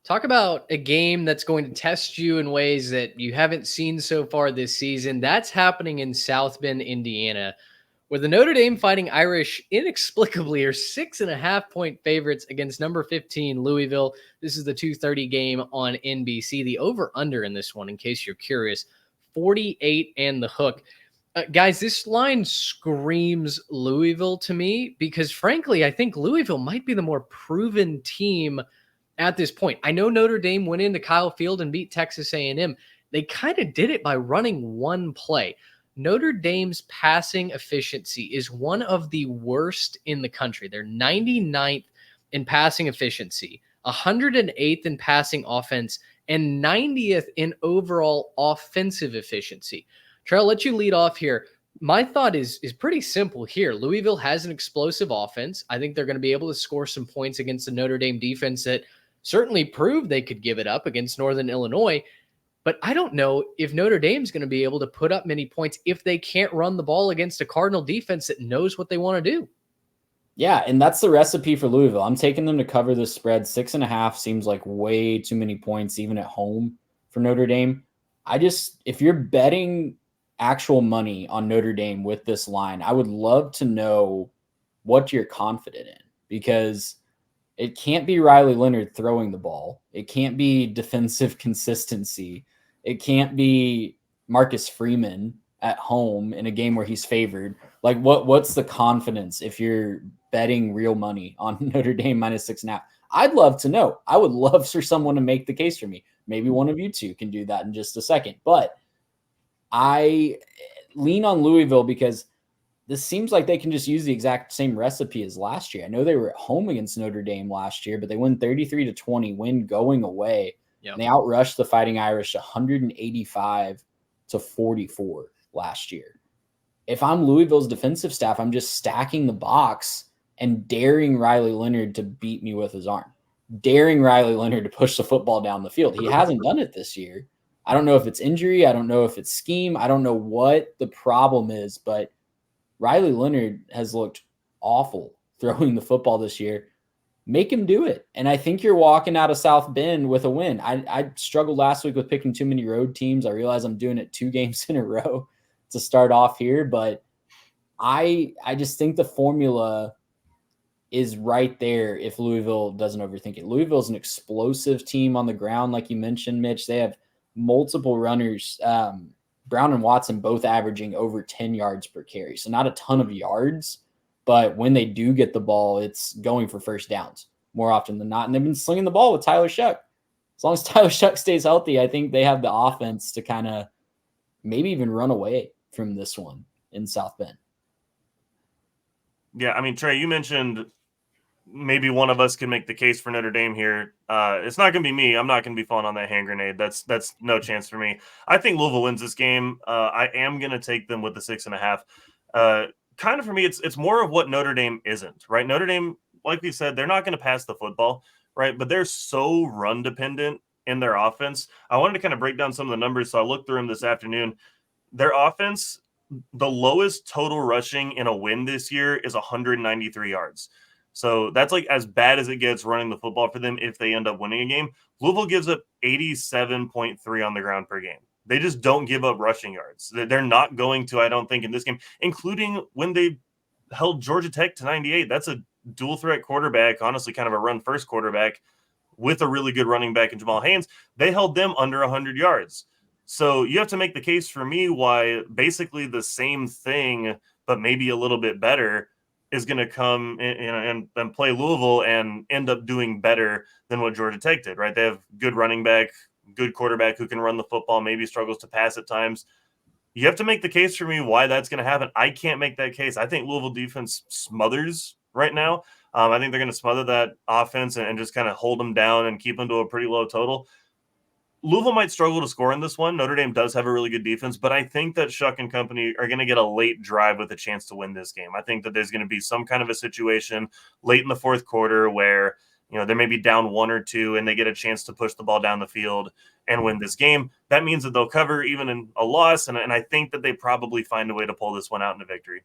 Talk about a game that's going to test you in ways that you haven't seen so far this season. That's happening in South Bend, Indiana, where the Notre Dame Fighting Irish inexplicably are 6.5 point favorites against number 15 Louisville. This is the 2:30 game on NBC. The over/under in this one, in case you're curious, 48 and the hook. Guys, this line screams Louisville to me because, frankly, I think Louisville might be the more proven team at this point. I know Notre Dame went into Kyle Field and beat Texas A&M. They kind of did it by running one play. Notre Dame's passing efficiency is one of the worst in the country. They're 99th in passing efficiency, 108th in passing offense, and 90th in overall offensive efficiency. Trey, I'll let you lead off here. My thought is pretty simple here. Louisville has an explosive offense. I think they're going to be able to score some points against the Notre Dame defense that certainly proved they could give it up against Northern Illinois. But I don't know if Notre Dame's going to be able to put up many points if they can't run the ball against a Cardinal defense that knows what they want to do. Yeah, and that's the recipe for Louisville. I'm taking them to cover this spread. 6.5 seems like way too many points, even at home for Notre Dame. If you're betting actual money on Notre Dame with this line, I would love to know what you're confident in, because it can't be Riley Leonard throwing the ball. It can't be defensive consistency. It can't be Marcus Freeman at home in a game where he's favored. Like, what's the confidence if you're betting real money on Notre Dame minus 6.5? I'd love to know. I would love for someone to make the case for me. Maybe one of you two can do that in just a second. But I lean on Louisville because this seems like they can just use the exact same recipe as last year. I know they were at home against Notre Dame last year, but they win 33-20, win going away. Yep. And they outrushed the Fighting Irish 185-44 last year. If I'm Louisville's defensive staff, I'm just stacking the box and daring Riley Leonard to beat me with his arm, daring Riley Leonard to push the football down the field. He hasn't done it this year. I don't know if it's injury. I don't know if it's scheme. I don't know what the problem is, but Riley Leonard has looked awful throwing the football this year. Make him do it. And I think you're walking out of South Bend with a win. I struggled last week with picking too many road teams. I realize I'm doing it 2 games in a row to start off here, but I just think the formula is right there if Louisville doesn't overthink it. Louisville's an explosive team on the ground, like you mentioned, Mitch. They have multiple runners, Brown and Watson both averaging over 10 yards per carry. So not a ton of yards, but when they do get the ball, it's going for first downs more often than not. And they've been slinging the ball with Tyler Shuck. As long as Tyler Shuck stays healthy, I think they have the offense to kind of maybe even run away from this one in South Bend. Yeah, I mean, Trey, you mentioned maybe one of us can make the case for Notre Dame here. It's not going to be me. I'm not going to be falling on that hand grenade. That's no chance for me. I think Louisville wins this game. I am going to take them with the 6.5. Kind of for me, it's more of what Notre Dame isn't, right? Notre Dame, like we said, they're not going to pass the football, right? But they're so run dependent in their offense. I wanted to kind of break down some of the numbers, so I looked through them this afternoon. Their offense, the lowest total rushing in a win this year is 193 yards. So that's like as bad as it gets running the football for them if they end up winning a game. Louisville gives up 87.3 on the ground per game. They just don't give up rushing yards. They're not going to, I don't think, in this game, including when they held Georgia Tech to 98. That's a dual threat quarterback, honestly kind of a run first quarterback with a really good running back in Jamal Haynes. They held them under 100 yards. So you have to make the case for me why basically the same thing, but maybe a little bit better, is going to come and play Louisville and end up doing better than what Georgia Tech did, right? They have good running back, good quarterback who can run the football, maybe struggles to pass at times. You have to make the case for me why that's going to happen. I can't make that case. I think Louisville defense smothers right now. I think they're going to smother that offense and just kind of hold them down and keep them to a pretty low total. Louisville might struggle to score in this one. Notre Dame does have a really good defense, but I think that Shuck and company are going to get a late drive with a chance to win this game. I think that there's going to be some kind of a situation late in the fourth quarter where, you know, they may be down 1 or 2 and they get a chance to push the ball down the field and win this game. That means that they'll cover even in a loss, and I think that they probably find a way to pull this one out into victory.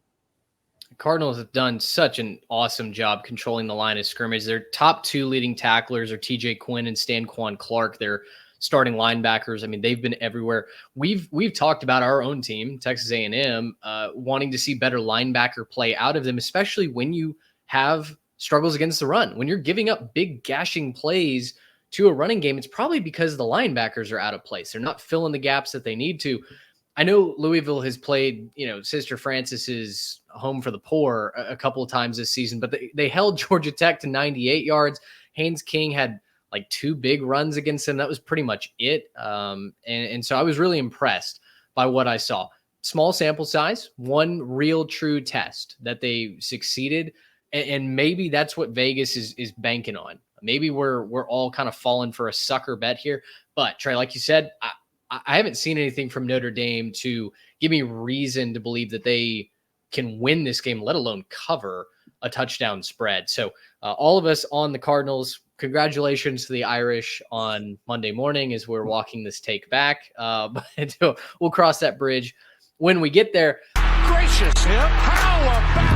Cardinals have done such an awesome job controlling the line of scrimmage. Their top 2 leading tacklers are TJ Quinn and Stanquan Clark. They're starting linebackers. I mean, they've been everywhere. We've talked about our own team, Texas A&M, wanting to see better linebacker play out of them, especially when you have struggles against the run. When you're giving up big gashing plays to a running game, it's probably because the linebackers are out of place. They're not filling the gaps that they need to. I know Louisville has played, Sister Francis's Home for the Poor a couple of times this season, but they held Georgia Tech to 98 yards. Haynes King had like 2 big runs against them. That was pretty much it. And so I was really impressed by what I saw. Small sample size, 1 real true test that they succeeded. And maybe that's what Vegas is banking on. Maybe we're all kind of falling for a sucker bet here. But Trey, like you said, I haven't seen anything from Notre Dame to give me reason to believe that they can win this game, let alone cover a touchdown spread. So all of us on the Cardinals, congratulations to the Irish on Monday morning as we're walking this take back. But we'll cross that bridge when we get there. Gracious him. How about